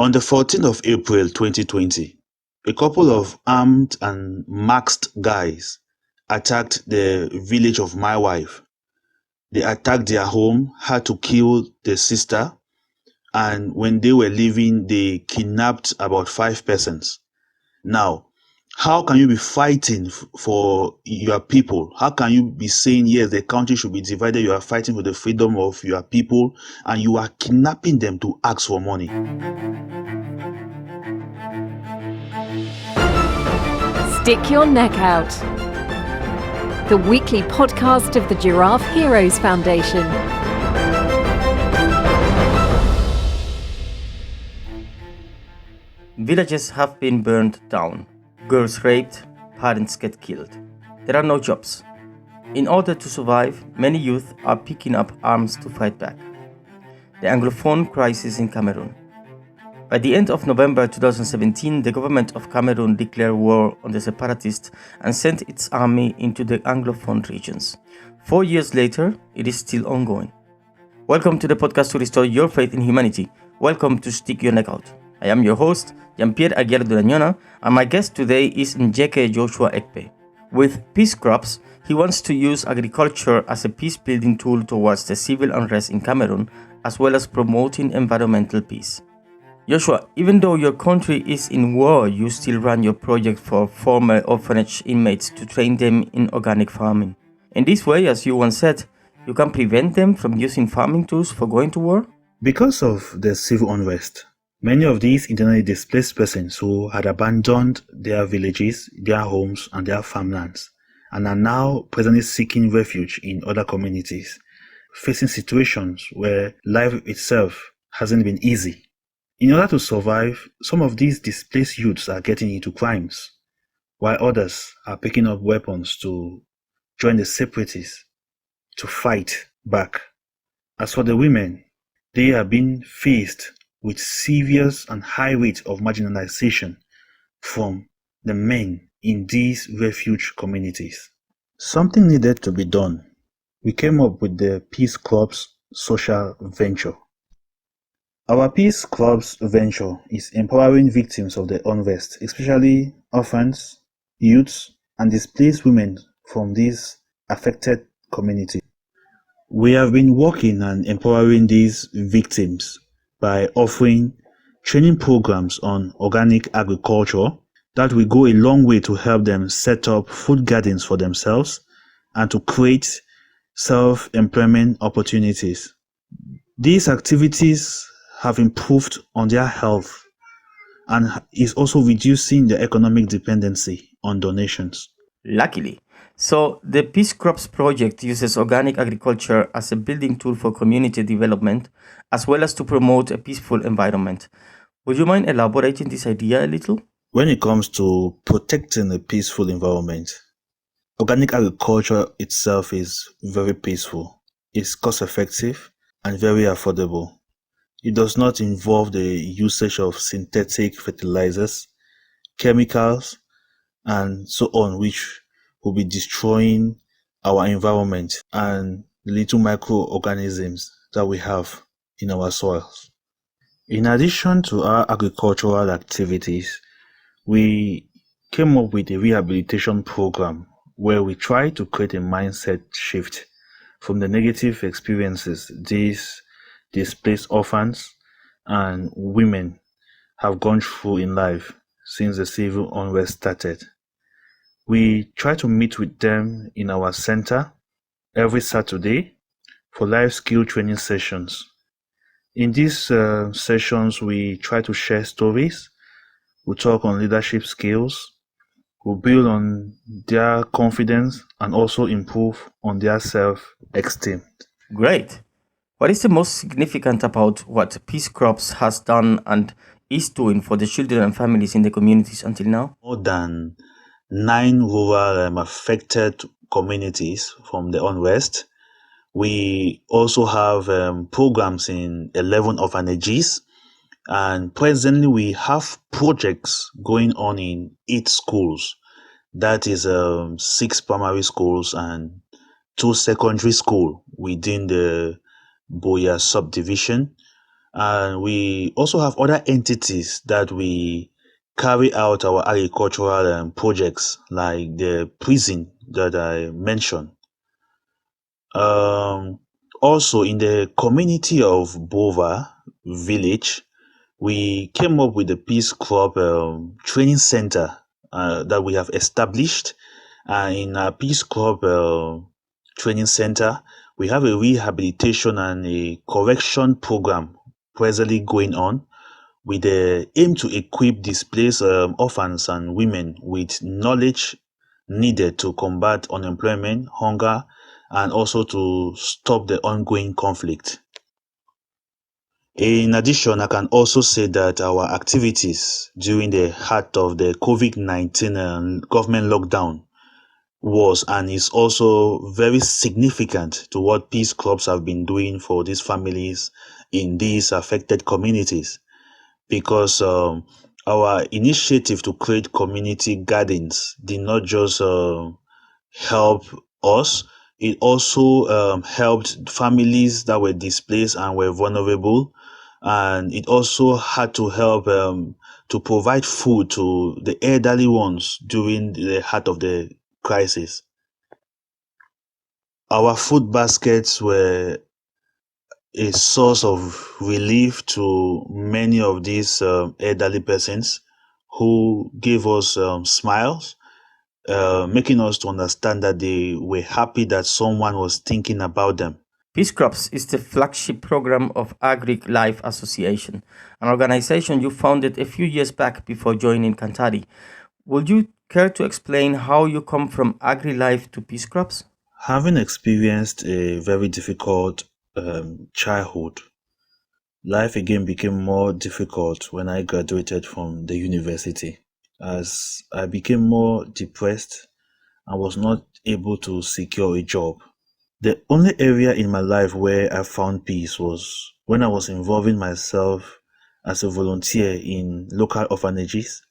On the 14th of April 2020, a couple of armed and masked guys attacked the village of my wife. They attacked their home, had to kill the sister, and when they were leaving, they kidnapped about 5 persons. Now, how can you be fighting for your people? How can you be saying, yes, the country should be divided, you are fighting for the freedom of your people, and you are kidnapping them to ask for money? Stick Your Neck Out, the weekly podcast of the Giraffe Heroes Foundation. Villages have been burned down, girls raped, parents get killed. There are no jobs. In order to survive, many youth are picking up arms to fight back. The Anglophone crisis in Cameroon. By the end of November 2017, the government of Cameroon declared war on the separatists and sent its army into the Anglophone regions. 4 years later, it is still ongoing. Welcome to the podcast to restore your faith in humanity. Welcome to Stick Your Neck Out. I am your host, Jean-Pierre Aguirre Duragnona, and my guest today is Njeke Joshua Ekpe. With peace crops, he wants to use agriculture as a peace-building tool towards the civil unrest in Cameroon, as well as promoting environmental peace. Joshua, even though your country is in war, you still run your project for former orphanage inmates to train them in organic farming. In this way, as you once said, you can prevent them from using farming tools for going to war? Because of the civil unrest, many of these internally displaced persons who had abandoned their villages, their homes, and their farmlands, and are now presently seeking refuge in other communities, facing situations where life itself hasn't been easy. In order to survive, some of these displaced youths are getting into crimes, while others are picking up weapons to join the separatists to fight back. As for the women, they are being faced with serious and high rates of marginalization from the men in these refuge communities. Something needed to be done. We came up with the Peace Club's social venture. Our Peace Club's venture is empowering victims of the unrest, especially orphans, youths, and displaced women from these affected communities. We have been working and empowering these victims by offering training programs on organic agriculture that will go a long way to help them set up food gardens for themselves and to create self-employment opportunities. These activities have improved on their health and is also reducing the economic dependency on donations. Luckily. So, the Peace Crops project uses organic agriculture as a building tool for community development, as well as to promote a peaceful environment. Would you mind elaborating this idea a little? When it comes to protecting a peaceful environment, organic agriculture itself is very peaceful. It's cost-effective and very affordable. It does not involve the usage of synthetic fertilizers, chemicals, and so on, which will be destroying our environment and little microorganisms that we have in our soils. In addition to our agricultural activities, we came up with a rehabilitation program where we try to create a mindset shift from the negative experiences these displaced orphans and women have gone through in life since the civil unrest started. We try to meet with them in our center every Saturday for life skill training sessions. In these sessions, we try to share stories, we talk on leadership skills, we build on their confidence and also improve on their self-esteem. Great. What is the most significant about what Peace Crops has done and is doing for the children and families in the communities until now? More than 9 rural affected communities from the unrest. We also have programs in 11 orphanages, and presently we have projects going on in 8 schools. That is 6 primary schools and 2 secondary schools within the Boya subdivision. And we also have other entities that we carry out our agricultural projects, like the prison that I mentioned. Also, in the community of Bova village, we came up with the Peace Club training center that we have established. In our Peace Club training center, we have a rehabilitation and a correction program presently going on with the aim to equip displaced orphans and women with knowledge needed to combat unemployment, hunger, and also to stop the ongoing conflict. In addition, I can also say that our activities during the heart of the COVID-19 government lockdown was and is also very significant to what peace clubs have been doing for these families in these affected communities, because our initiative to create community gardens did not just help us, it also helped families that were displaced and were vulnerable. And it also had to help to provide food to the elderly ones during the heart of the crisis. Our food baskets were a source of relief to many of these elderly persons who gave us smiles, making us to understand that they were happy that someone was thinking about them. Peace Crops is the flagship program of Agri Life Association, an organization you founded a few years back before joining Cantari. Would you care to explain how you come from Agri Life to Peace Crops? Having experienced a very difficult childhood, life again became more difficult when I graduated from the university, as I became more depressed and was not able to secure a job. The only area in my life where I found peace was when I was involving myself as a volunteer in local orphanages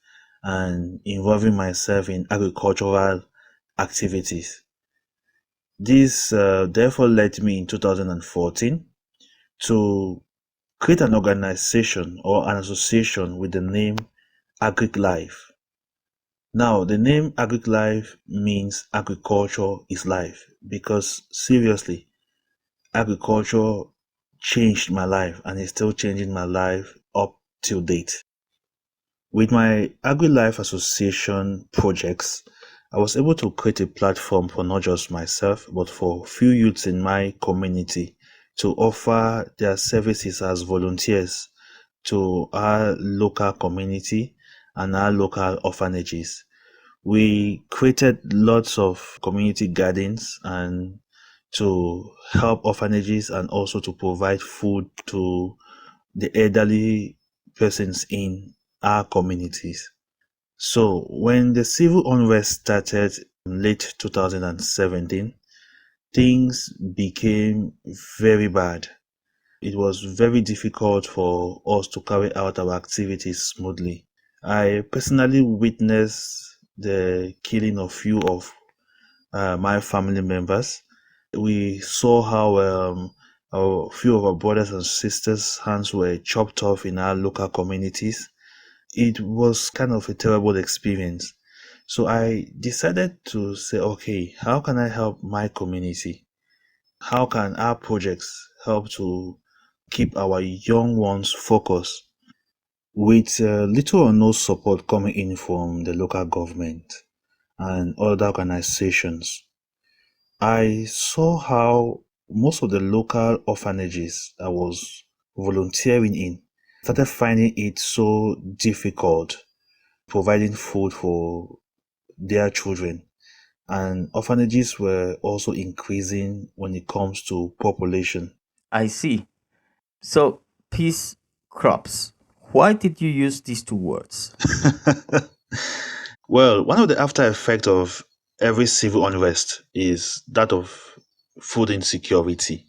and involving myself in agricultural activities. This therefore led me in 2014 to create an organization or an association with the name Agric Life. Now, the name Agric Life means agriculture is life, because seriously, agriculture changed my life and is still changing my life up till date. With my Agri Life Association projects, I was able to create a platform for not just myself, but for few youths in my community to offer their services as volunteers to our local community and our local orphanages. We created lots of community gardens and to help orphanages and also to provide food to the elderly persons in our communities. So when the civil unrest started in late 2017, things became very bad. It was very difficult for us to carry out our activities smoothly. I personally witnessed the killing of few of my family members. We saw how a few of our brothers and sisters' hands were chopped off in our local communities. It was kind of a terrible experience. So I decided to say, okay, how can I help my community? How can our projects help to keep our young ones focused? With little or no support coming in from the local government and other organizations, I saw how most of the local orphanages I was volunteering in started finding it so difficult providing food for their children. And orphanages were also increasing when it comes to population. I see. So, Peace Crops. Why did you use these two words? Well, one of the after effects of every civil unrest is that of food insecurity.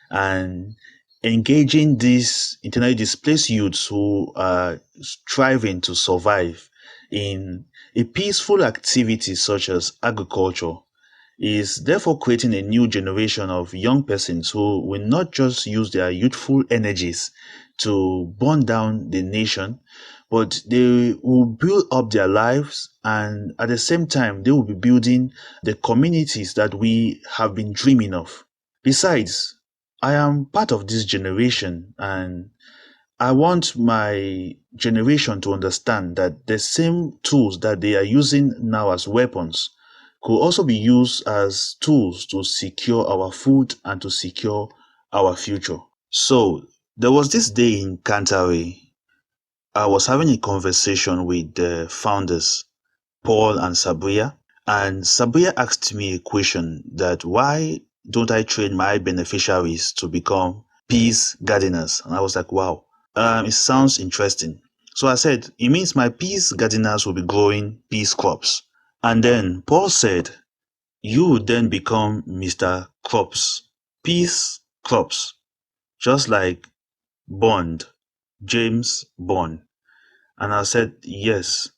And engaging these internally displaced youths who are striving to survive in a peaceful activity such as agriculture is therefore creating a new generation of young persons who will not just use their youthful energies to burn down the nation, but they will build up their lives, and at the same time they will be building the communities that we have been dreaming of. Besides, I am part of this generation, and I want my generation to understand that the same tools that they are using now as weapons could also be used as tools to secure our food and to secure our future. So, there was this day in Canterbury. I was having a conversation with the founders, Paul and Sabria, and Sabria asked me a question that why don't I train my beneficiaries to become peace gardeners? And I was like, wow, it sounds interesting. So I said, it means my peace gardeners will be growing peace crops. And then Paul said, you would then become Mr. Crops, peace crops, just like Bond, James Bond. And I said, yes,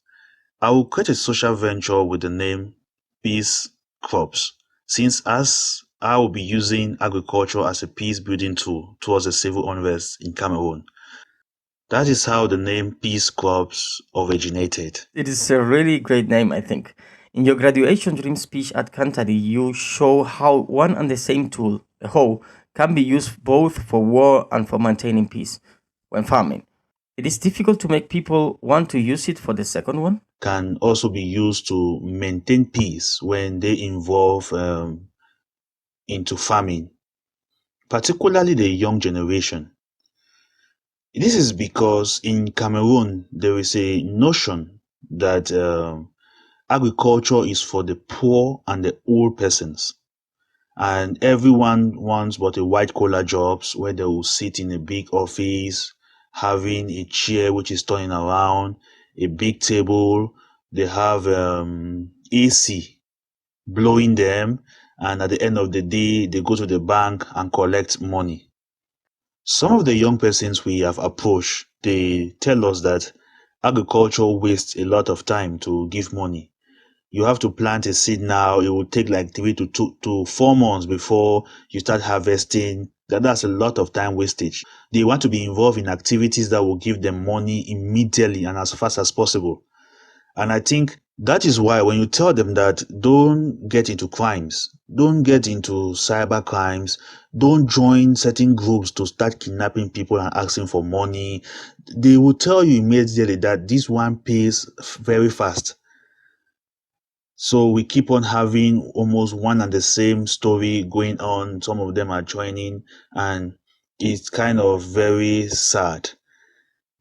I will create a social venture with the name Peace Crops, since as I will be using agriculture as a peace building tool towards the civil unrest in Cameroon. That is how the name Peace Crops originated. It is a really great name, I think. In your graduation dream speech at Canterbury, you show how one and the same tool, a hoe, can be used both for war and for maintaining peace when farming. It is difficult to make people want to use it for the second one. Can also be used to maintain peace when they involve into farming, particularly the young generation. This is because in Cameroon, there is a notion that agriculture is for the poor and the old persons. And everyone wants but a white collar jobs where they will sit in a big office, having a chair which is turning around, a big table. They have AC blowing them, and at the end of the day, they go to the bank and collect money. Some of the young persons we have approached, they tell us that agriculture wastes a lot of time to give money. You have to plant a seed now. It will take like 3 to 4 months before you start harvesting. That's a lot of time wastage. They want to be involved in activities that will give them money immediately and as fast as possible. And I think that is why when you tell them that don't get into crimes, don't get into cyber crimes, don't join certain groups to start kidnapping people and asking for money, they will tell you immediately that this one pays very fast. So we keep on having almost one and the same story going on. Some of them are joining, and it's kind of very sad.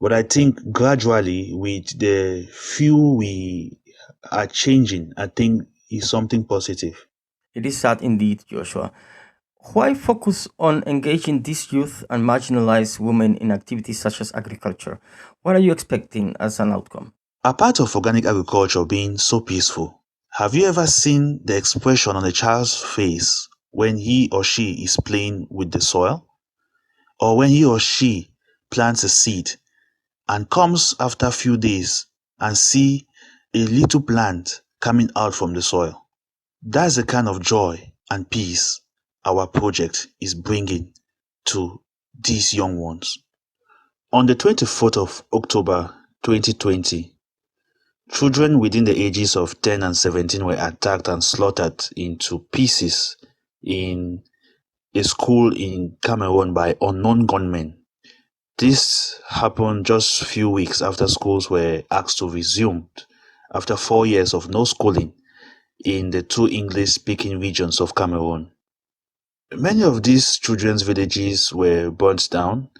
But I think gradually, with the few we are changing, I think is something positive. It is sad indeed, Joshua. Why focus on engaging these youth and marginalized women in activities such as agriculture? What are you expecting as an outcome? Apart of organic agriculture being so peaceful, have you ever seen the expression on a child's face when he or she is playing with the soil? Or when he or she plants a seed and comes after a few days and see a little plant coming out from the soil? That's the kind of joy and peace our project is bringing to these young ones. On the 24th of October 2020, children within the ages of 10 and 17 were attacked and slaughtered into pieces in a school in Cameroon by unknown gunmen. This happened just a few weeks after schools were asked to resume after 4 years of no schooling in the 2 English-speaking regions of Cameroon. Many of these children's villages were burnt down,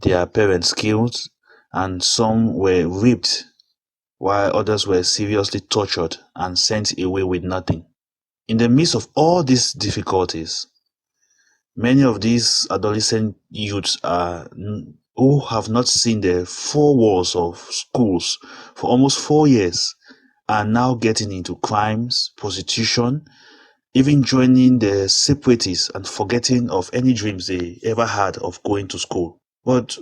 their parents killed, and some were raped, while others were seriously tortured and sent away with nothing. In the midst of all these difficulties, many of these adolescent youths who have not seen the 4 walls of schools for almost 4 years are now getting into crimes, prostitution, even joining the separatists and forgetting of any dreams they ever had of going to school. But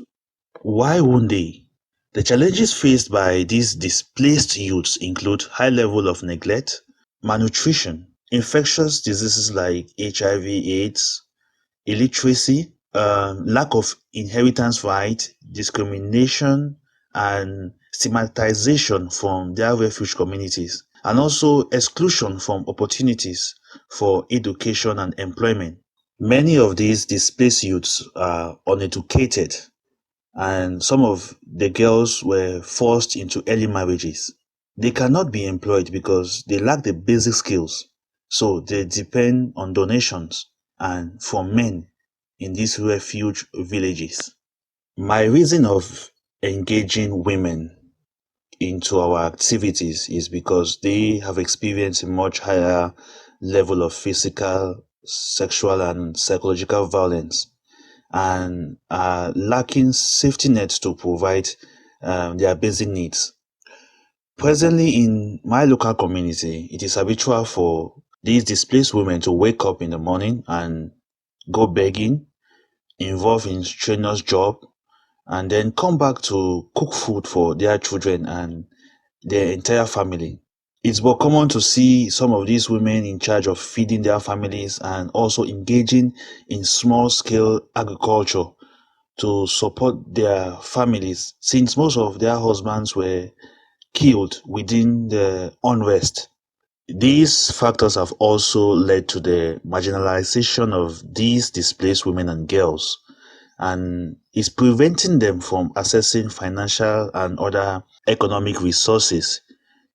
why won't they? The challenges faced by these displaced youths include high level of neglect, malnutrition, infectious diseases like HIV/AIDS, illiteracy, lack of inheritance right, discrimination, and stigmatization from their refuge communities, and also exclusion from opportunities for education and employment. Many of these displaced youths are uneducated, and some of the girls were forced into early marriages. They cannot be employed because they lack the basic skills, so they depend on donations and from men in these refuge villages. My reason of engaging women into our activities is because they have experienced a much higher level of physical, sexual, and psychological violence and are lacking safety nets to provide their basic needs. Presently, in my local community, it is habitual for these displaced women to wake up in the morning and go begging, involve in strenuous job, and then come back to cook food for their children and their entire family. It's more common to see some of these women in charge of feeding their families and also engaging in small-scale agriculture to support their families, since most of their husbands were killed within the unrest. These factors have also led to the marginalization of these displaced women and girls, and is preventing them from accessing financial and other economic resources,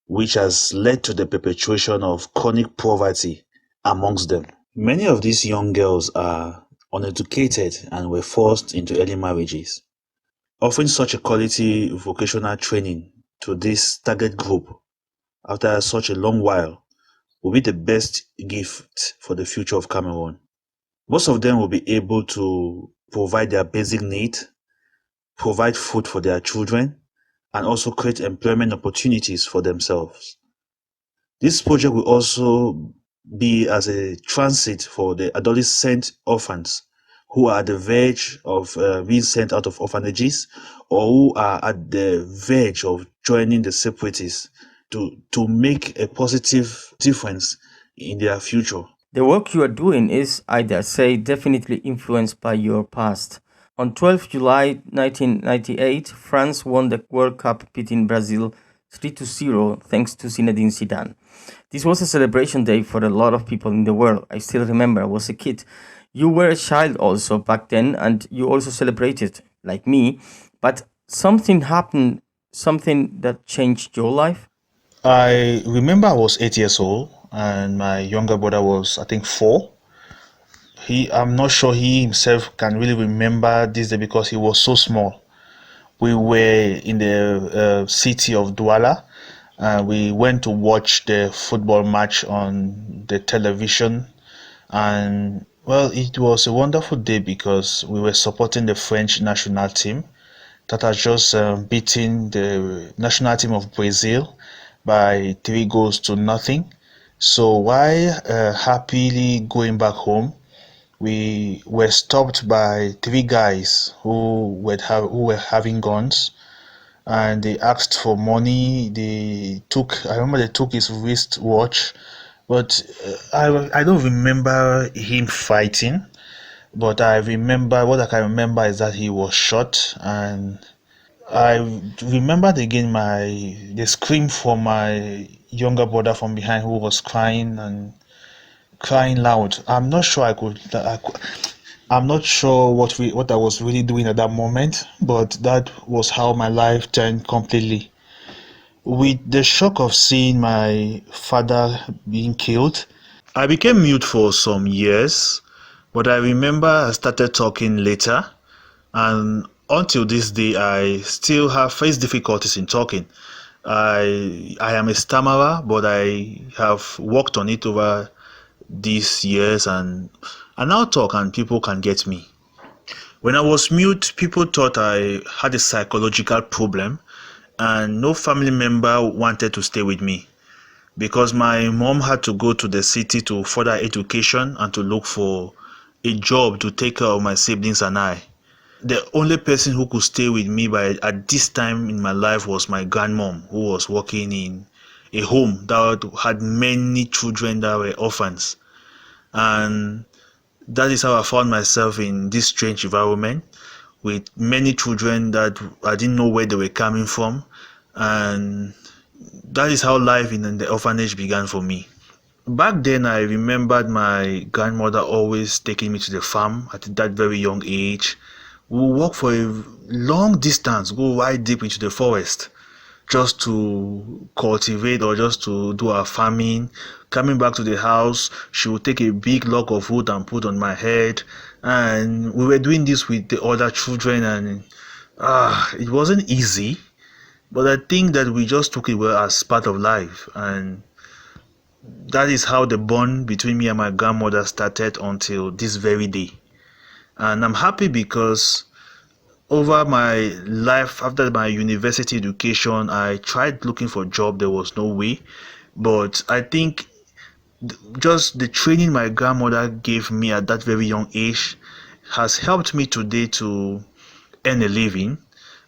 which has led to the perpetuation of chronic poverty amongst them. Many of these young girls are uneducated and were forced into early marriages. Offering such a quality vocational training to this target group after such a long while will be the best gift for the future of Cameroon. Most of them will be able to provide their basic needs, provide food for their children, and also create employment opportunities for themselves. This project will also be as a transit for the adolescent orphans who are at the verge of being sent out of orphanages or who are at the verge of joining the separatists to make a positive difference in their future. The work you are doing is, I dare say, definitely influenced by your past. On 12 July 1998, France won the World Cup, beating Brazil 3-0 thanks to Zinedine Zidane. This was a celebration day for a lot of people in the world. I still remember I was a kid. You were a child also back then, and you also celebrated, like me. But something happened, something that changed your life? I remember I was 8 years old and my younger brother was, I think, 4. I'm not sure he himself can really remember this day because he was so small. We were in the city of Douala. We went to watch the football match on the television, and well, it was a wonderful day because we were supporting the French national team that has just beaten the national team of Brazil by 3 goals to nothing. So while happily going back home, we were stopped by 3 guys who were having guns, and they asked for money. I remember they took his wristwatch, but I don't remember him fighting. But what I can remember is that he was shot, and I remembered again the scream from my younger brother from behind, who was crying and crying loud. I'm not sure what I was really doing at that moment, but that was how my life turned completely. With the shock of seeing my father being killed, I became mute for some years, but I remember I started talking later, and until this day I still have faced difficulties in talking. I am a stammerer, but I have worked on it over these years, and I now talk and people can get me. When I was mute, people thought I had a psychological problem, and no family member wanted to stay with me because my mom had to go to the city to further education and to look for a job to take care of my siblings and I. The only person who could stay with me at this time in my life was my grandmom, who was working in a home that had many children that were orphans. And that is how I found myself in this strange environment with many children that I didn't know where they were coming from. And that is how life in the orphanage began for me. Back then, I remembered my grandmother always taking me to the farm at that very young age. We would walk for a long distance, go right deep into the forest just to cultivate or just to do our farming. Coming back to the house, she would take a big log of wood and put on my head. And we were doing this with the other children, and it wasn't easy. But I think that we just took it well as part of life. And that is how the bond between me and my grandmother started until this very day. And I'm happy because over my life, after my university education, I tried looking for a job. There was no way. But I think just the training my grandmother gave me at that very young age has helped me today to earn a living.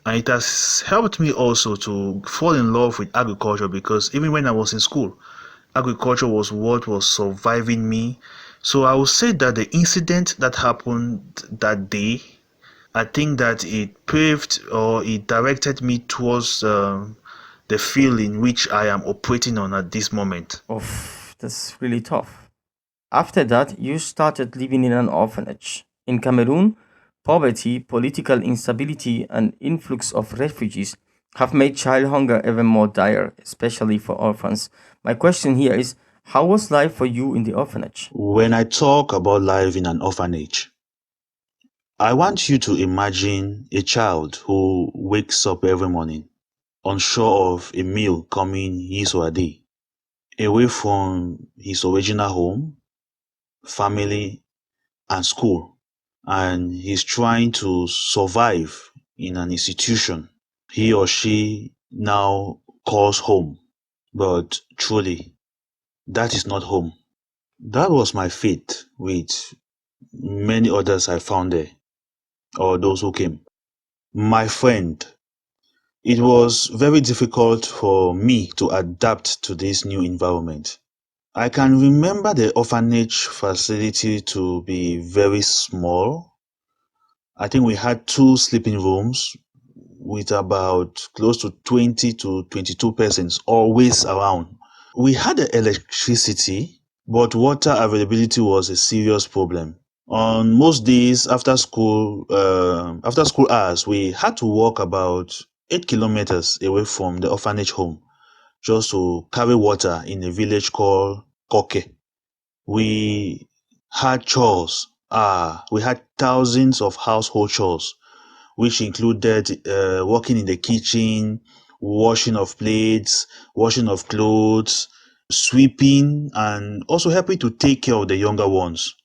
And it has helped me also to fall in love with agriculture, because even when I was in school, agriculture was what was surviving me. So I would say that the incident that happened that day, I think that it paved or it directed me towards the field in which I am operating on at this moment. That's really tough. After that, you started living in an orphanage. In Cameroon, poverty, political instability, and influx of refugees have made child hunger even more dire, especially for orphans. My question here is, how was life for you in the orphanage? When I talk about life in an orphanage, I want you to imagine a child who wakes up every morning unsure of a meal coming his or her day, away from his original home, family, and school, and he's trying to survive in an institution he or she now calls home. But truly, that is not home. That was my fate with many others I found there, or those who came. My friend, it was very difficult for me to adapt to this new environment. I can remember the orphanage facility to be very small. I think we had 2 sleeping rooms with about close to 20 to 22 persons always around. We had the electricity, but water availability was a serious problem. On most days after school hours, we had to walk about 8 kilometers away from the orphanage home just to carry water in a village called Koke. We had chores. We had thousands of household chores, which included working in the kitchen, washing of plates, washing of clothes, sweeping, and also helping to take care of the younger ones.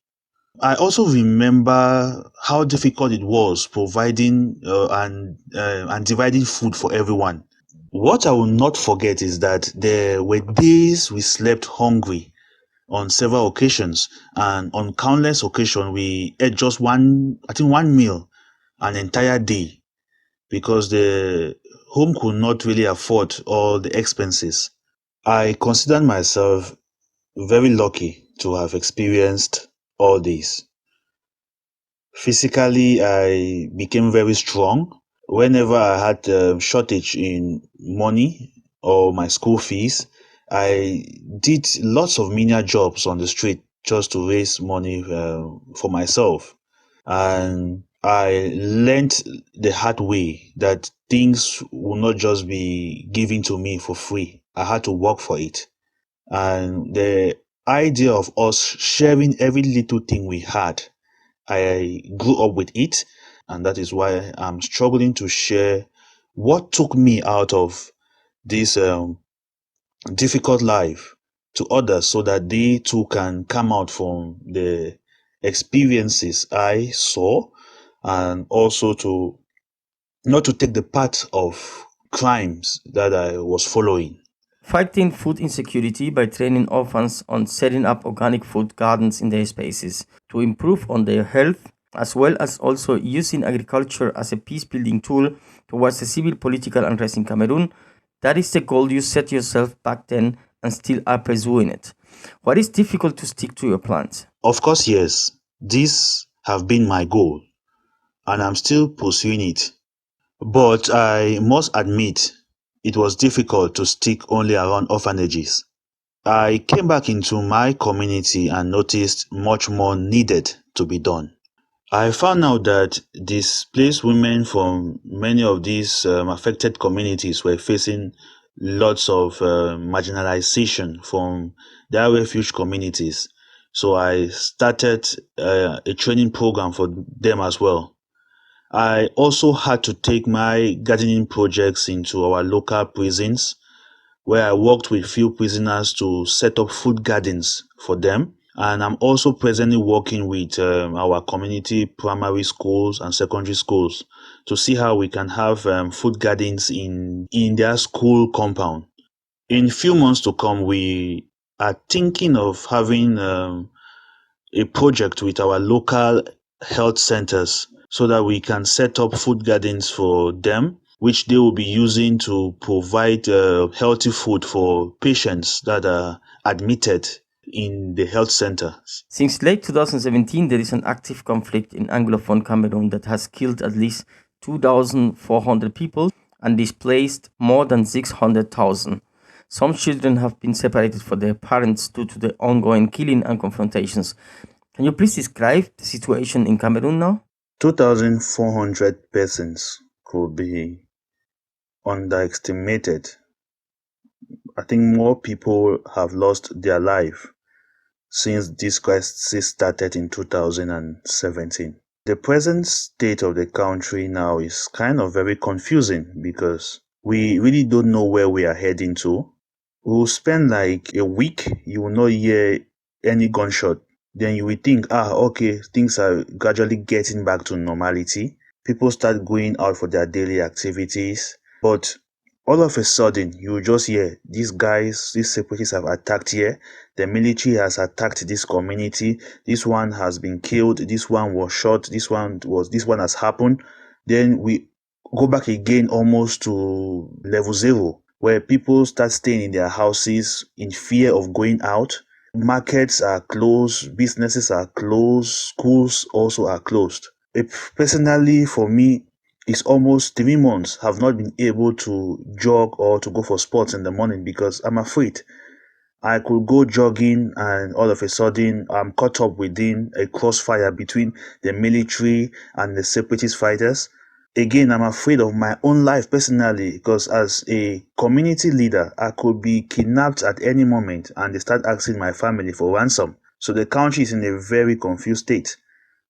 I also remember how difficult it was providing and dividing food for everyone. What I will not forget is that there were days we slept hungry on several occasions, and on countless occasions we ate just one meal an entire day, because the home could not really afford all the expenses. I consider myself very lucky to have experienced all this. Physically, I became very strong. Whenever I had a shortage in money or my school fees, I did lots of menial jobs on the street just to raise money for myself. And I learned the hard way that things will not just be given to me for free. I had to work for it. And the idea of us sharing every little thing we had, I grew up with it. And that is why I'm struggling to share what took me out of this difficult life to others, so that they too can come out from the experiences I saw, and also to not to take the path of crimes that I was following. Fighting food insecurity by training orphans on setting up organic food gardens in their spaces to improve on their health, as well as also using agriculture as a peace-building tool towards the civil political unrest in Cameroon, That is the goal you set yourself back then and still are pursuing it. What is difficult to stick to your plans? Of course, yes. These have been my goal, and I'm still pursuing it. But I must admit, it was difficult to stick only around orphanages. I came back into my community and noticed much more needed to be done. I found out that displaced women from many of these affected communities were facing lots of marginalization from their refuge communities. So I started a training program for them as well. I also had to take my gardening projects into our local prisons, where I worked with few prisoners to set up food gardens for them. And I'm also presently working with our community primary schools and secondary schools to see how we can have food gardens in their school compound. In few months to come, we are thinking of having a project with our local health centers so that we can set up food gardens for them, which they will be using to provide healthy food for patients that are admitted in the health centers. Since late 2017, there is an active conflict in Anglophone Cameroon that has killed at least 2,400 people and displaced more than 600,000. Some children have been separated from their parents due to the ongoing killing and confrontations. Can you please describe the situation in Cameroon now? 2,400 persons could be underestimated. I think more people have lost their life since this crisis started in 2017. The present state of the country now is kind of very confusing because we really don't know where we are heading to. We'll spend like a week, you will not hear any gunshot. Then you will think, okay, things are gradually getting back to normality. People start going out for their daily activities. But all of a sudden, you will just hear, these guys, these separatists have attacked here. The military has attacked this community. This one has been killed. This one was shot. This one has happened. Then we go back again almost to level 0, where people start staying in their houses in fear of going out. Markets are closed, businesses are closed, schools also are closed. Personally, for me, it's almost 3 months have not been able to jog or to go for sports in the morning because I'm afraid I could go jogging and all of a sudden I'm caught up within a crossfire between the military and the separatist fighters. Again, I'm afraid of my own life personally because as a community leader, I could be kidnapped at any moment and they start asking my family for ransom. So the country is in a very confused state.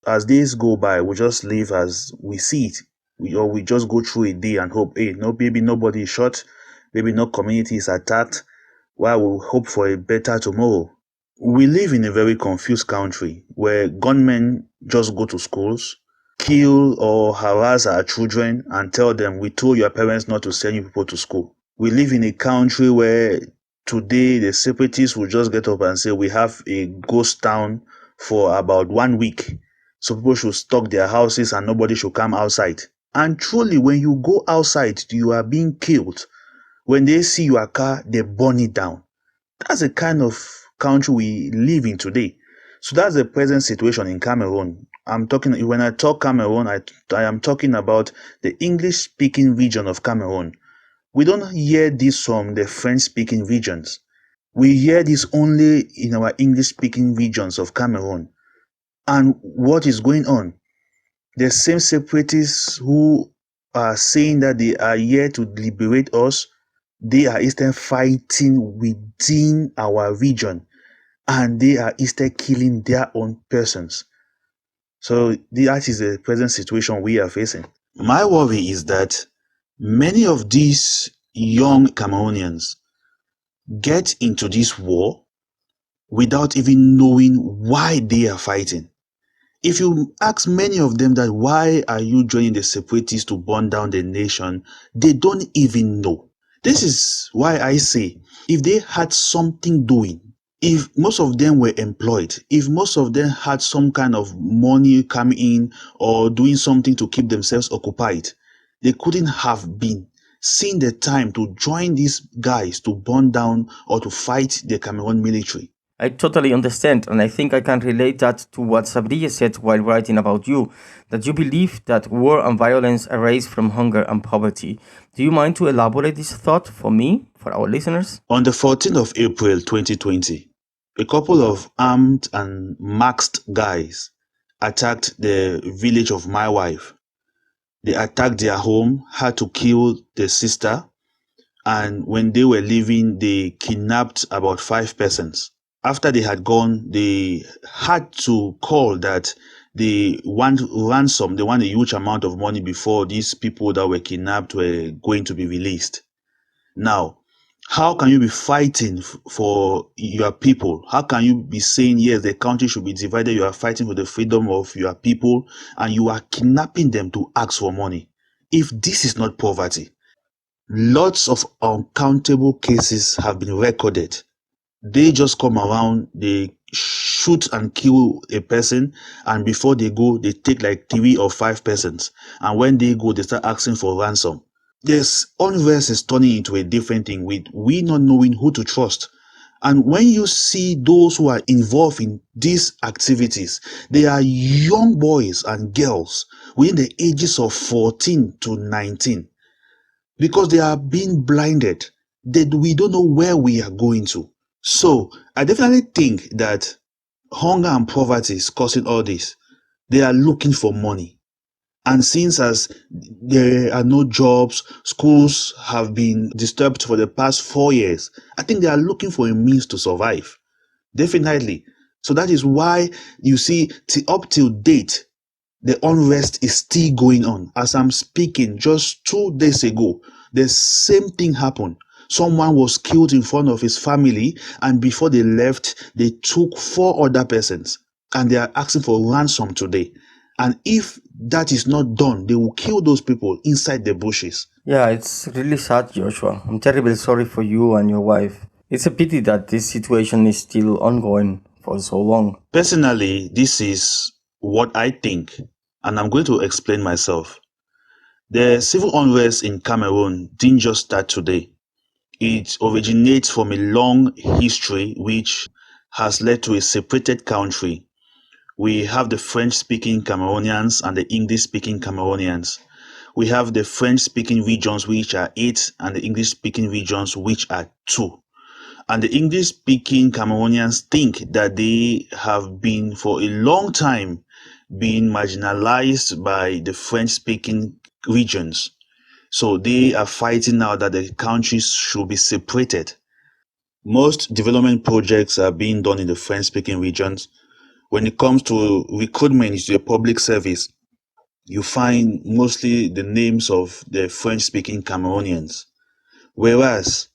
As days go by, we just live as we see it. We just go through a day and hope, maybe nobody is shot, maybe no community is attacked, while we hope for a better tomorrow. We live in a very confused country where gunmen just go to schools, kill or harass our children and tell them, we told your parents not to send you people to school. We live in a country where today the separatists will just get up and say, we have a ghost town for about 1 week. So people should stock their houses and nobody should come outside. And truly, when you go outside, you are being killed. When they see your car, they burn it down. That's the kind of country we live in today. So that's the present situation in Cameroon. When I talk Cameroon, I am talking about the English-speaking region of Cameroon. We don't hear this from the French-speaking regions. We hear this only in our English-speaking regions of Cameroon. And what is going on? The same separatists who are saying that they are here to liberate us, they are instead fighting within our region. And they are instead killing their own persons. So that is the present situation we are facing. My worry is that many of these young Cameroonians get into this war without even knowing why they are fighting. If you ask many of them that why are you joining the separatists to burn down the nation, they don't even know. This is why I say, if they had something doing, if most of them were employed, if most of them had some kind of money coming in or doing something to keep themselves occupied, they couldn't have been seen the time to join these guys to burn down or to fight the Cameroon military. I totally understand, and I think I can relate that to what Sabriye said while writing about you, that you believe that war and violence arise from hunger and poverty. Do you mind to elaborate this thought for me, for our listeners? On the 14th of April 2020, a couple of armed and masked guys attacked the village of my wife. They attacked their home, had to kill the sister, and when they were leaving, they kidnapped about 5 persons. After they had gone, they had to call that they want ransom, they want a huge amount of money before these people that were kidnapped were going to be released. Now, how can you be fighting for your people? How can you be saying, yes, the country should be divided, you are fighting for the freedom of your people, and you are kidnapping them to ask for money? If this is not poverty, lots of uncountable cases have been recorded. They just come around, they shoot and kill a person, and before they go, they take like 3 or 5 persons. And when they go, they start asking for ransom. This unrest is turning into a different thing with we not knowing who to trust. And when you see those who are involved in these activities, they are young boys and girls within the ages of 14 to 19. Because they are being blinded, that we don't know where we are going to. So I definitely think that hunger and poverty is causing all this. They are looking for money. And since as there are no jobs, schools have been disturbed for the past 4 years, I think they are looking for a means to survive. Definitely. So that is why you see up till date, the unrest is still going on. As I'm speaking, just 2 days ago, the same thing happened. Someone was killed in front of his family, and before they left, they took 4 other persons, and they are asking for ransom today. And if that is not done, they will kill those people inside the bushes. Yeah, it's really sad, Joshua. I'm terribly sorry for you and your wife. It's a pity that this situation is still ongoing for so long. Personally, this is what I think, and I'm going to explain myself. The civil unrest in Cameroon didn't just start today. It originates from a long history which has led to a separated country. We have the French-speaking Cameroonians and the English-speaking Cameroonians. We have the French-speaking regions, which are 8, and the English-speaking regions, which are 2. And the English-speaking Cameroonians think that they have been, for a long time, being marginalized by the French-speaking regions. So they are fighting now that the countries should be separated. Most development projects are being done in the French-speaking regions. When it comes to recruitment into the public service, you find mostly the names of the French-speaking Cameroonians. Whereas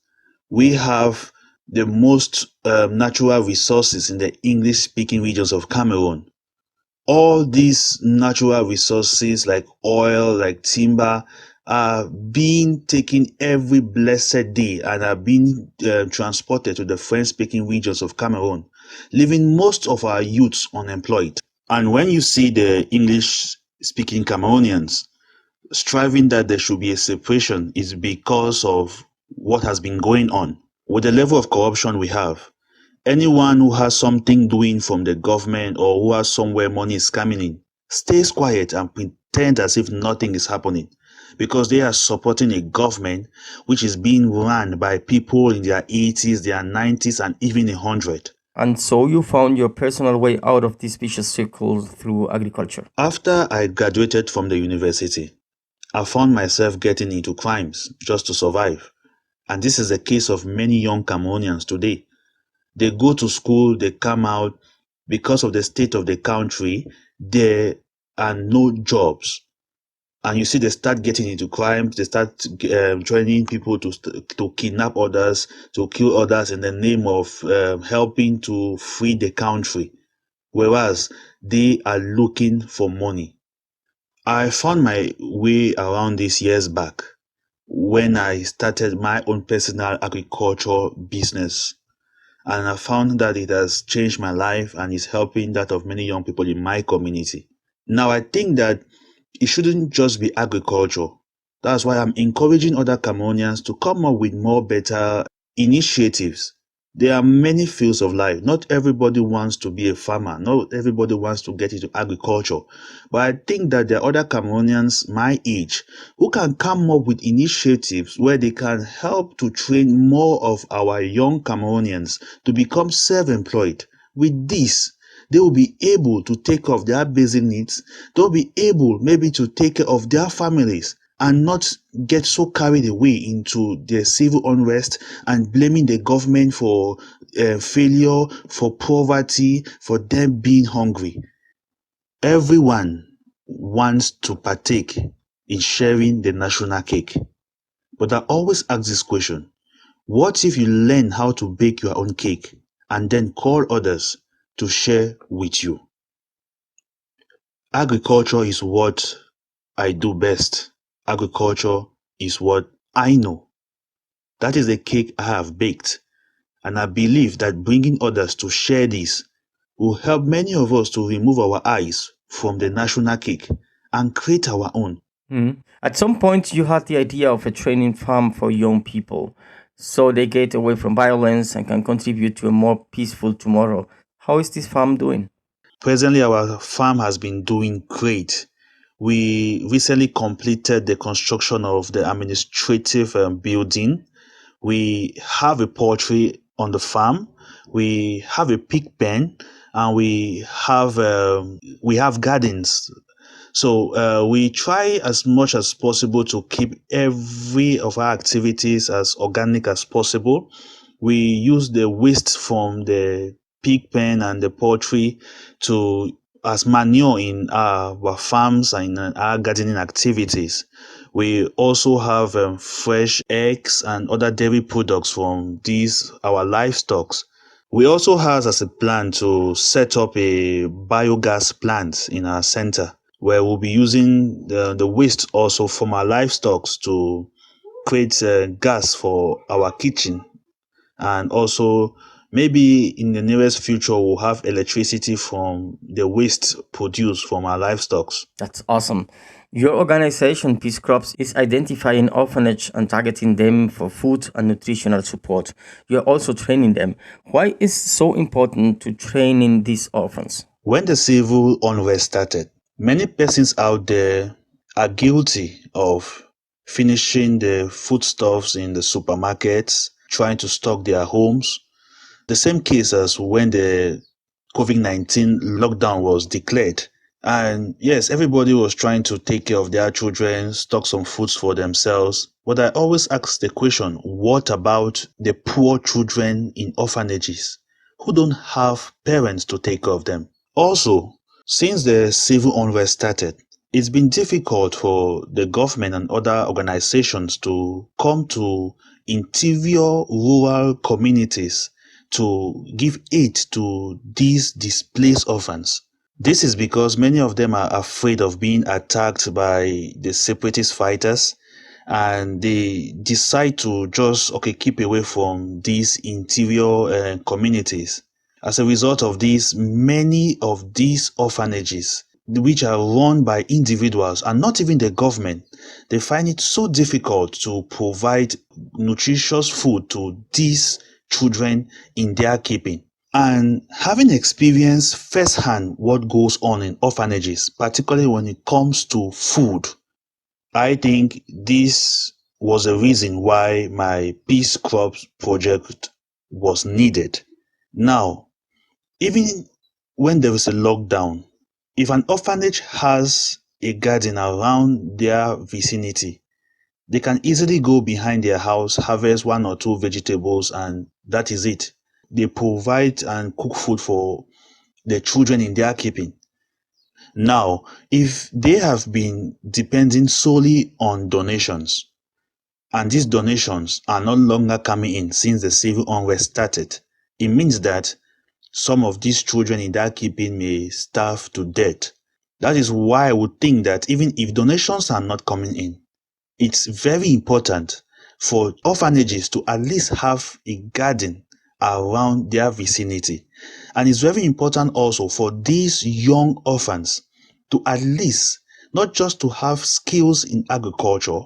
we have the most natural resources in the English-speaking regions of Cameroon. All these natural resources like oil, like timber, are being taken every blessed day and are being transported to the French-speaking regions of Cameroon, leaving most of our youths unemployed. And when you see the English-speaking Cameroonians striving that there should be a separation, is because of what has been going on. With the level of corruption we have, anyone who has something doing from the government or who has somewhere money is coming in stays quiet and pretend as if nothing is happening, because they are supporting a government which is being run by people in their 80s, their 90s, and even 100. And so you found your personal way out of this vicious circle through agriculture. After I graduated from the university, I found myself getting into crimes just to survive. And this is the case of many young Cameroonians today. They go to school, they come out, because of the state of the country, there are no jobs. And you see, they start getting into crimes, they start joining people to kidnap others, to kill others in the name of helping to free the country, whereas they are looking for money. I found my way around this years back when I started my own personal agriculture business. And I found that it has changed my life and is helping that of many young people in my community. Now, I think that it shouldn't just be agriculture That's why I'm encouraging other Cameroonians to come up with more better initiatives. There are many fields of life. Not everybody wants to be a farmer. Not everybody wants to get into agriculture. But I think that there are other Cameroonians my age who can come up with initiatives where they can help to train more of our young Cameroonians to become self-employed. With this, they will be able to take care of their basic needs. They'll be able maybe to take care of their families and not get so carried away into the civil unrest and blaming the government for failure, for poverty, for them being hungry. Everyone wants to partake in sharing the national cake. But I always ask this question: what if you learn how to bake your own cake and then call others to share with you? Agriculture is what I do best. Agriculture is what I know. That is the cake I have baked. And I believe that bringing others to share this will help many of us to remove our eyes from the national cake and create our own. At some point, you had the idea of a training farm for young people so they get away from violence and can contribute to a more peaceful tomorrow. How is this farm doing? Presently, our farm has been doing great. We recently completed the construction of the administrative building. We have a poultry on the farm. We have a pig pen, and we have gardens. So we try as much as possible to keep every of our activities as organic as possible. We use the waste from the pig pen and the poultry as manure in our farms and in our gardening activities. We also have fresh eggs and other dairy products from our livestock. We also have as a plan to set up a biogas plant in our center where we'll be using the waste also from our livestock to create gas for our kitchen. And also, maybe in the nearest future, we'll have electricity from the waste produced from our livestock. That's awesome. Your organization, Peace Crops, is identifying orphanage and targeting them for food and nutritional support. You're also training them. Why is it so important to training these orphans? When the civil unrest started, many persons out there are guilty of finishing the foodstuffs in the supermarkets, trying to stock their homes. The same case as when the COVID-19 lockdown was declared. And yes, everybody was trying to take care of their children, stock some foods for themselves. But I always ask the question, what about the poor children in orphanages who don't have parents to take care of them? Also, since the civil unrest started, it's been difficult for the government and other organizations to come to interior rural communities to give aid to these displaced orphans. This is because many of them are afraid of being attacked by the separatist fighters, and they decide to just keep away from these interior communities. As a result of this, many of these orphanages, which are run by individuals and not even the government, they find it so difficult to provide nutritious food to these children in their keeping. And having experienced firsthand what goes on in orphanages, particularly when it comes to food, I think this was a reason why my Peace Crops project was needed. Now, even when there is a lockdown, if an orphanage has a garden around their vicinity, they can easily go behind their house, harvest 1 or 2 vegetables, and that is it. They provide and cook food for the children in their keeping. Now, if they have been depending solely on donations, and these donations are no longer coming in since the civil unrest started, it means that some of these children in their keeping may starve to death. That is why I would think that even if donations are not coming in, it's very important for orphanages to at least have a garden around their vicinity. And it's very important also for these young orphans to at least, not just to have skills in agriculture,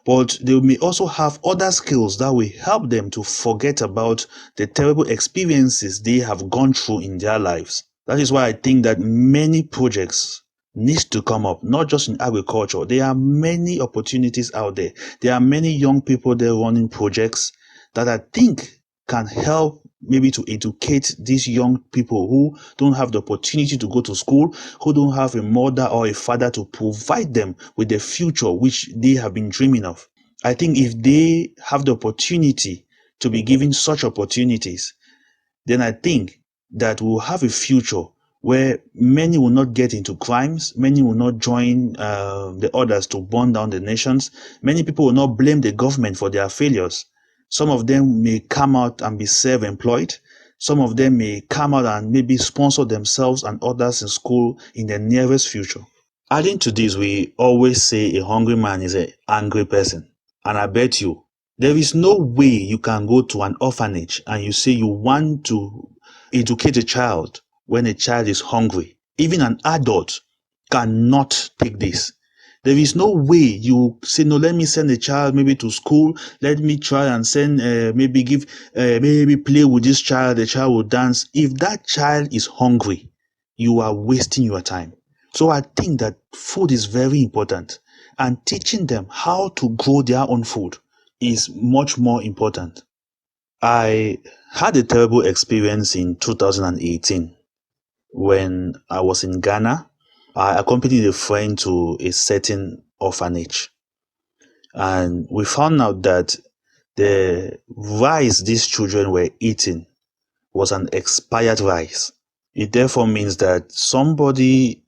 but they may also have other skills that will help them to forget about the terrible experiences they have gone through in their lives. That is why I think that many projects need to come up, not just in agriculture. There are many opportunities out there. There are many young people there running projects that I think can help maybe to educate these young people who don't have the opportunity to go to school, who don't have a mother or a father to provide them with the future which they have been dreaming of. I think if they have the opportunity to be given such opportunities, then I think that we'll have a future where many will not get into crimes, many will not join the others to burn down the nations, many people will not blame the government for their failures. Some of them may come out and be self-employed. Some of them may come out and maybe sponsor themselves and others in school in the nearest future. Adding to this, we always say a hungry man is an angry person. And I bet you, there is no way you can go to an orphanage and you say you want to educate a child when a child is hungry. Even an adult cannot take this. There is no way you say, no, let me send a child maybe to school. Let me try and send, maybe play with this child. The child will dance. If that child is hungry, you are wasting your time. So I think that food is very important, and teaching them how to grow their own food is much more important. I had a terrible experience in 2018 when I was in Ghana. I accompanied a friend to a certain orphanage, and we found out that the rice these children were eating was an expired rice. It therefore means that somebody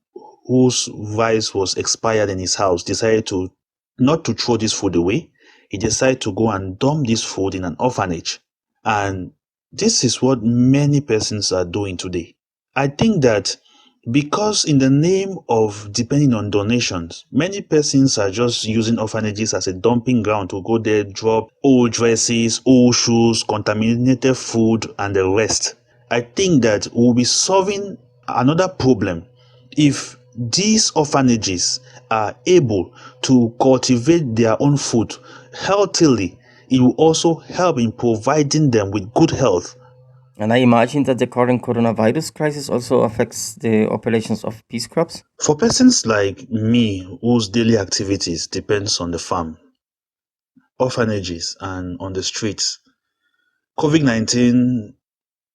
whose rice was expired in his house decided to not to throw this food away. He decided to go and dump this food in an orphanage. And this is what many persons are doing today. I think that because in the name of depending on donations, many persons are just using orphanages as a dumping ground to go there, drop old dresses, old shoes, contaminated food, and the rest. I think that we'll be solving another problem if these orphanages are able to cultivate their own food healthily. It will also help in providing them with good health. And I imagine that the current coronavirus crisis also affects the operations of peace crops. For persons like me, whose daily activities depends on the farm, orphanages, and on the streets, COVID-19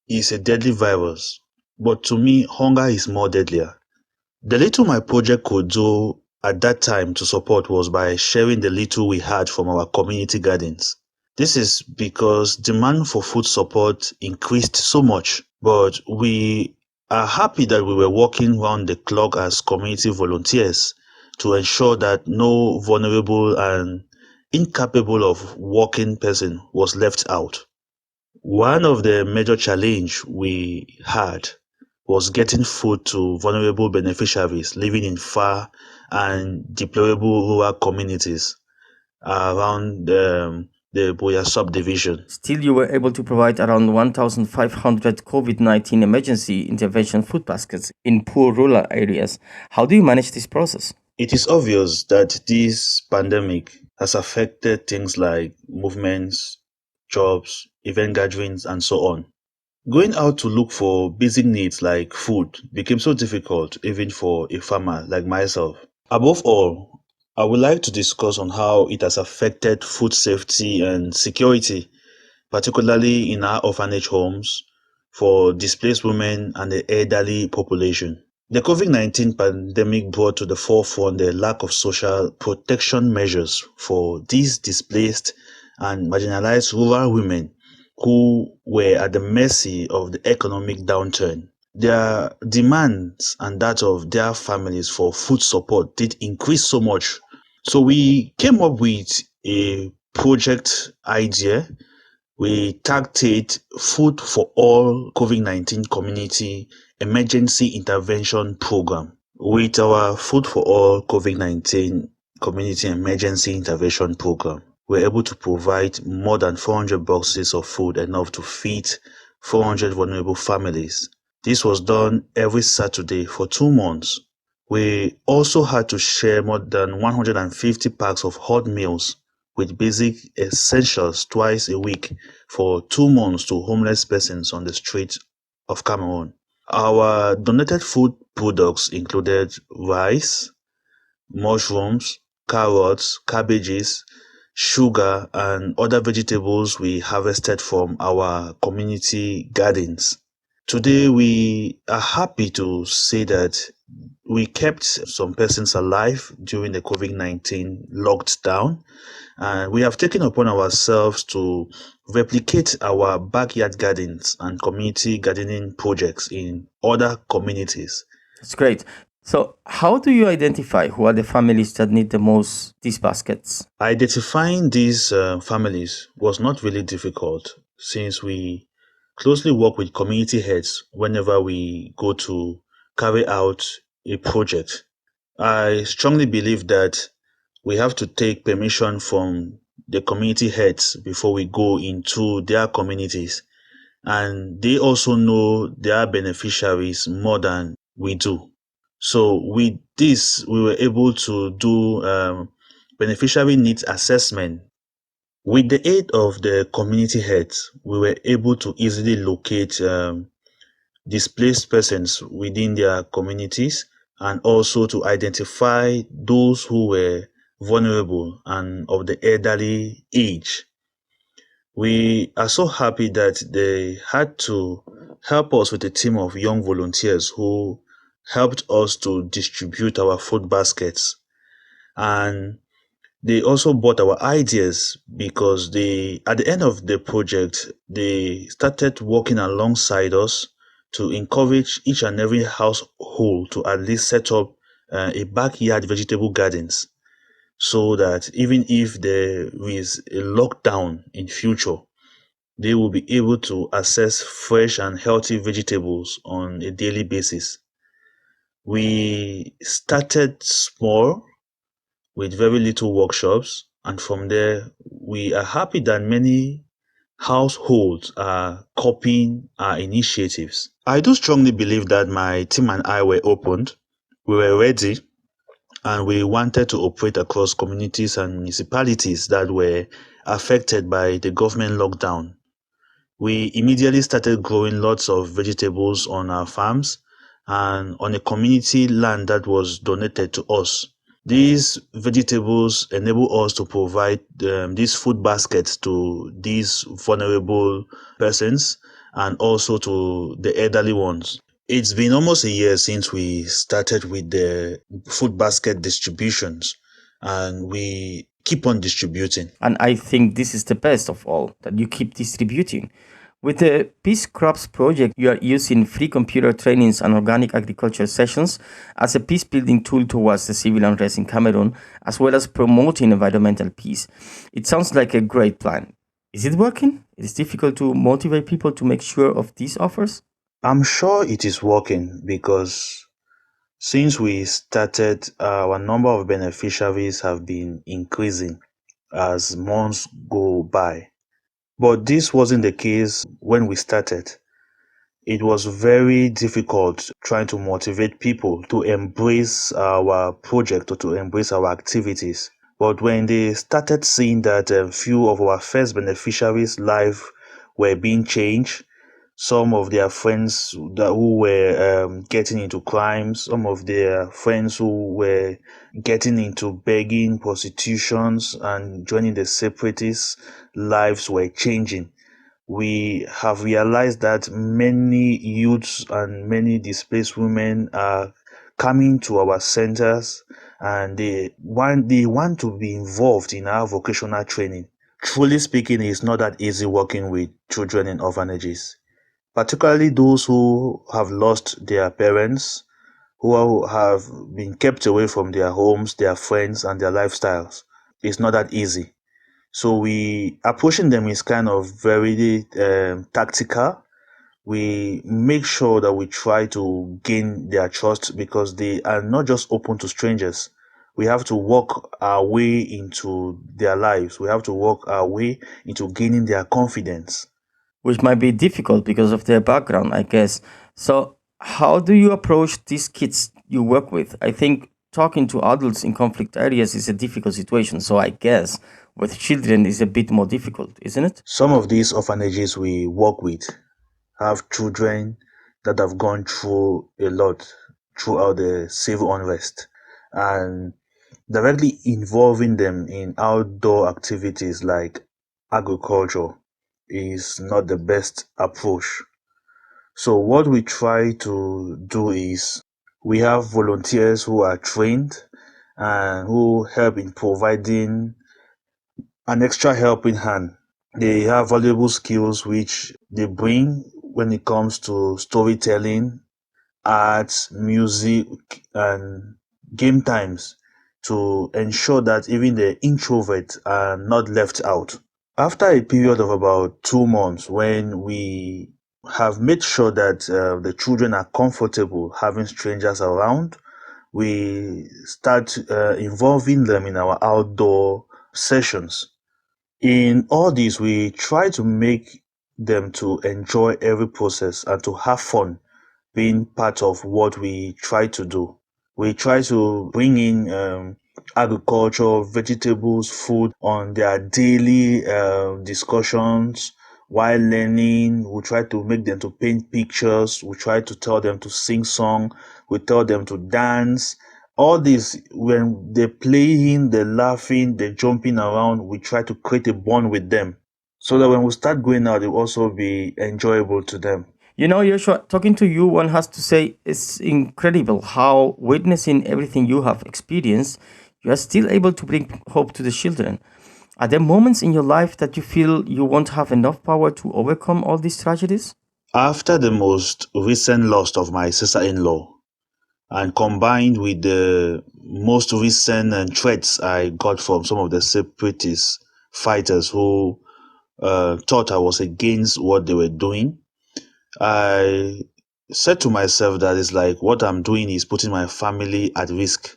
is a deadly virus, but to me, hunger is more deadlier. The little my project could do at that time to support was by sharing the little we had from our community gardens. This is because demand for food support increased so much, but we are happy that we were working round the clock as community volunteers to ensure that no vulnerable and incapable of working person was left out. One of the major challenges we had was getting food to vulnerable beneficiaries living in far and deplorable rural communities around the Boya subdivision. Still, you were able to provide around 1,500 COVID-19 emergency intervention food baskets in poor rural areas. How do you manage this process? It is obvious that this pandemic has affected things like movements, jobs, event gatherings, and so on. Going out to look for basic needs like food became so difficult even for a farmer like myself. Above all, I would like to discuss on how it has affected food safety and security, particularly in our orphanage homes for displaced women and the elderly population. The COVID-19 pandemic brought to the forefront the lack of social protection measures for these displaced and marginalized rural women who were at the mercy of the economic downturn. Their demands and that of their families for food support did increase so much. So we came up with a project idea. We tagged it Food for All COVID-19 Community Emergency Intervention Program. With our Food for All COVID-19 Community Emergency Intervention Program, we're able to provide more than 400 boxes of food, enough to feed 400 vulnerable families. This was done every Saturday for 2 months. We also had to share more than 150 packs of hot meals with basic essentials twice a week for 2 months to homeless persons on the streets of Cameroon. Our donated food products included rice, mushrooms, carrots, cabbages, sugar, and other vegetables we harvested from our community gardens. Today, we are happy to say that we kept some persons alive during the COVID-19 lockdown, and we have taken upon ourselves to replicate our backyard gardens and community gardening projects in other communities. That's great. So, how do you identify who are the families that need the most these baskets? Identifying these families was not really difficult since we closely work with community heads whenever we go to carry out a project. I strongly believe that we have to take permission from the community heads before we go into their communities, and they also know their beneficiaries more than we do. So with this, we were able to do beneficiary needs assessment. With the aid of the community heads, we were able to easily locate displaced persons within their communities, and also to identify those who were vulnerable and of the elderly age. We are so happy that they had to help us with a team of young volunteers who helped us to distribute our food baskets. And they also bought our ideas because at the end of the project, they started working alongside us to encourage each and every household to at least set up a backyard vegetable gardens, so that even if there is a lockdown in future, they will be able to access fresh and healthy vegetables on a daily basis. We started small with very little workshops, and from there, we are happy that many households are copying our initiatives. I do strongly believe that my team and I were opened, we were ready, and we wanted to operate across communities and municipalities that were affected by the government lockdown. We immediately started growing lots of vegetables on our farms and on a community land that was donated to us. These vegetables enable us to provide these food baskets to these vulnerable persons and also to the elderly ones. It's been almost a year since we started with the food basket distributions, and we keep on distributing. And I think this is the best of all, that you keep distributing. With the Peace Crops project, you are using free computer trainings and organic agriculture sessions as a peace building tool towards the civil unrest in Cameroon, as well as promoting environmental peace. It sounds like a great plan. Is it working? It is difficult to motivate people to make sure of these offers? I'm sure it is working because since we started, our number of beneficiaries have been increasing as months go by. But this wasn't the case when we started. It was very difficult trying to motivate people to embrace our project or to embrace our activities. But when they started seeing that a few of our first beneficiaries' lives were being changed, some of their friends who were getting into crimes, some of their friends who were getting into begging, prostitutions, and joining the separatists' lives were changing. We have realized that many youths and many displaced women are coming to our centers, and they want to be involved in our vocational training. Truly speaking, it's not that easy working with children in orphanages, particularly those who have lost their parents, who have been kept away from their homes, their friends, and their lifestyles. It's not that easy. So approaching them is kind of very tactical. We make sure that we try to gain their trust because they are not just open to strangers. We have to work our way into their lives. We have to work our way into gaining their confidence. Which might be difficult because of their background, I guess. So, how do you approach these kids you work with? I think talking to adults in conflict areas is a difficult situation. So, I guess with children is a bit more difficult, isn't it? Some of these orphanages we work with have children that have gone through a lot throughout the civil unrest, and directly involving them in outdoor activities like agriculture is not the best approach. So what we try to do is we have volunteers who are trained and who help in providing an extra helping hand. They have valuable skills which they bring when it comes to storytelling, arts, music, and game times to ensure that even the introverts are not left out. After a period of about 2 months, when we have made sure that the children are comfortable having strangers around, we start involving them in our outdoor sessions. In all this, we try to make them to enjoy every process and to have fun being part of what we try to do. We try to bring in agriculture, vegetables, food on their daily discussions while learning. We try to make them to paint pictures. We try to tell them to sing song. We tell them to dance. All this, when they're playing, they're laughing, they're jumping around, we try to create a bond with them so that when we start going out, it will also be enjoyable to them. You know, Joshua, talking to you, one has to say it's incredible how, witnessing everything you have experienced, you are still able to bring hope to the children. Are there moments in your life that you feel you won't have enough power to overcome all these tragedies? After the most recent loss of my sister-in-law, and combined with the most recent threats I got from some of the separatist fighters who thought I was against what they were doing, I said to myself that it's like what I'm doing is putting my family at risk.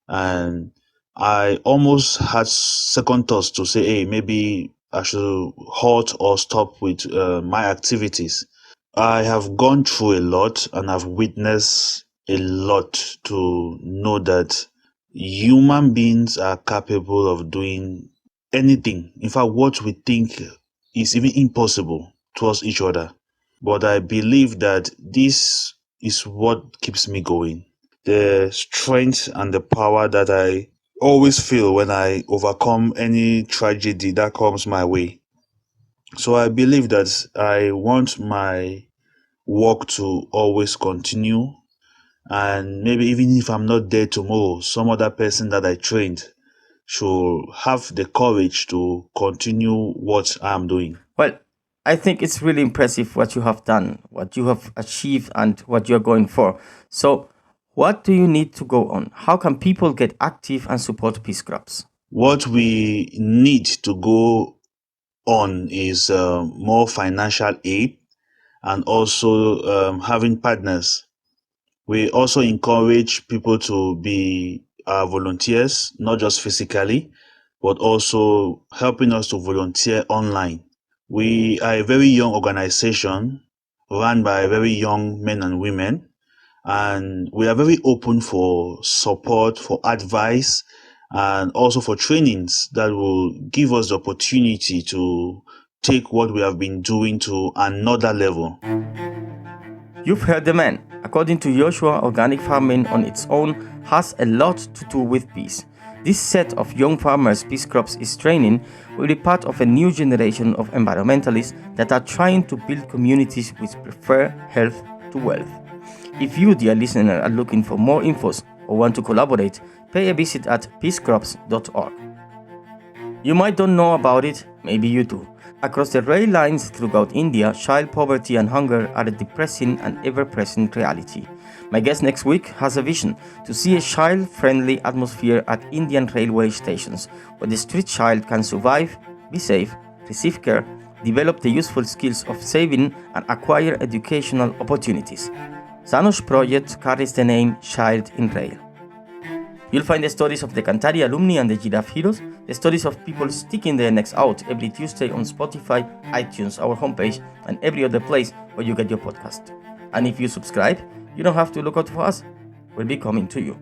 And I almost had second thoughts to say, hey, maybe I should halt or stop with my activities. I have gone through a lot and I've witnessed a lot to know that human beings are capable of doing anything. In fact, what we think is even impossible towards each other. But I believe that this is what keeps me going. The strength and the power that I always feel when I overcome any tragedy that comes my way. So I believe that I want my work to always continue, and maybe even if I'm not there tomorrow, some other person that I trained should have the courage to continue what I'm doing. Well, I think it's really impressive what you have done, what you have achieved, and what you're going for. So, what do you need to go on? How can people get active and support Peace Corps? What we need to go on is more financial aid and also having partners. We also encourage people to be volunteers, not just physically, but also helping us to volunteer online. We are a very young organization run by very young men and women, and we are very open for support, for advice, and also for trainings that will give us the opportunity to take what we have been doing to another level. You've heard the man. According to Joshua, organic farming on its own has a lot to do with peace. This set of young farmers Peace Corps is training will be part of a new generation of environmentalists that are trying to build communities which prefer health to wealth. If you, dear listener, are looking for more infos or want to collaborate, pay a visit at peacecorps.org. You might don't know about it, maybe you do. Across the rail lines throughout India, child poverty and hunger are a depressing and ever-present reality. My guest next week has a vision to see a child-friendly atmosphere at Indian railway stations, where the street child can survive, be safe, receive care, develop the useful skills of saving, and acquire educational opportunities. Sano's project carries the name Child in Rail. You'll find the stories of the Cantari alumni and the Giraffe heroes, the stories of people sticking their necks out every Tuesday on Spotify, iTunes, our homepage, and every other place where you get your podcast. And if you subscribe, you don't have to look out for us. We'll be coming to you.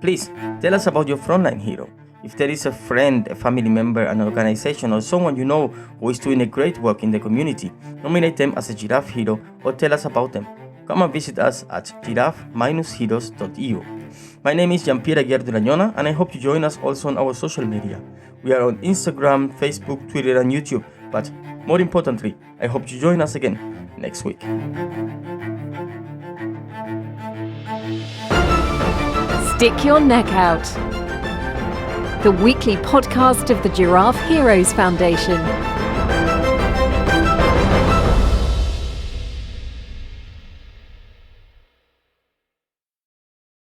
Please, tell us about your frontline hero. If there is a friend, a family member, an organization, or someone you know who is doing a great work in the community, nominate them as a Giraffe Hero or tell us about them. Come and visit us at giraffe-heroes.eu. My name is Jean-Pierre Durañona, and I hope you join us also on our social media. We are on Instagram, Facebook, Twitter, and YouTube. But more importantly, I hope you join us again next week. Stick Your Neck Out, the weekly podcast of the Giraffe Heroes Foundation.